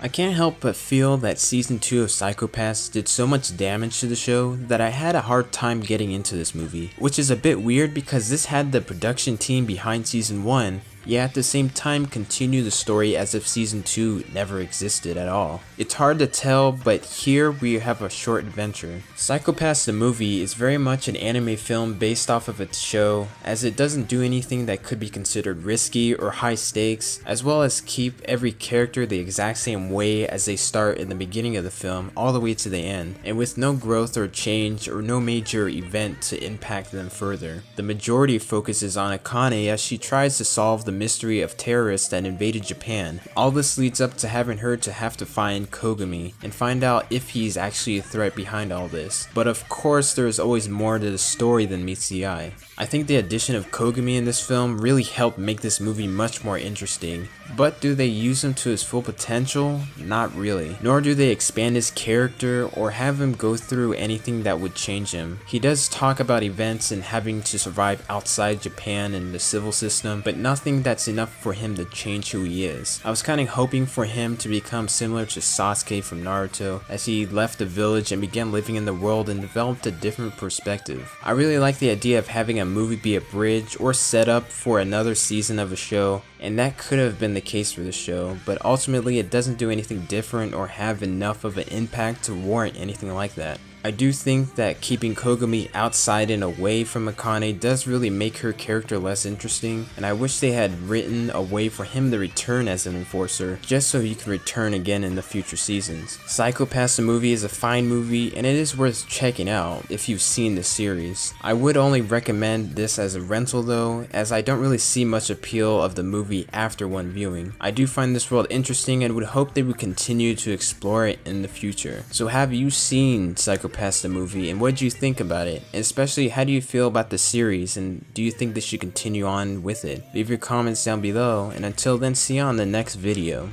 I can't help but feel that season 2 of Psycho-Pass did so much damage to the show that I had a hard time getting into this movie, which is a bit weird because this had the production team behind season 1, yet at the same time continue the story as if season 2 never existed at all. It's hard to tell, but here we have a short adventure. Psycho-Pass the movie is very much an anime film based off of its show, as it doesn't do anything that could be considered risky or high stakes, as well as keep every character the exact same way as they start in the beginning of the film all the way to the end, and with no growth or change or no major event to impact them further. The majority focuses on Akane as she tries to solve the mystery of terrorists that invaded Japan. All this leads up to having her to have to find Kogami and find out if he's actually a threat behind all this. But of course there is always more to the story than meets the eye. I think the addition of Kogami in this film really helped make this movie much more interesting. But do they use him to his full potential? Not really. Nor do they expand his character or have him go through anything that would change him. He does talk about events and having to survive outside Japan and the civil system, but nothing that's enough for him to change who he is. I was kind of hoping for him to become similar to Sasuke from Naruto, as he left the village and began living in the world and developed a different perspective. I really like the idea of having a movie be a bridge or set up for another season of a show, and that could have been the case for the show, but ultimately it doesn't do anything different or have enough of an impact to warrant anything like that. I do think that keeping Kogami outside and away from Akane does really make her character less interesting, and I wish they had written a way for him to return as an enforcer, just so he can return again in the future seasons. Psycho-Pass the movie is a fine movie, and it is worth checking out if you've seen the series. I would only recommend this as a rental though, as I don't really see much appeal of the movie after one viewing. I do find this world interesting and would hope they would continue to explore it in the future. So have you seen Psycho-Pass the movie, and what do you think about it? And especially, how do you feel about the series, and do you think they should continue on with it? Leave your comments down below, and until then, see you on the next video.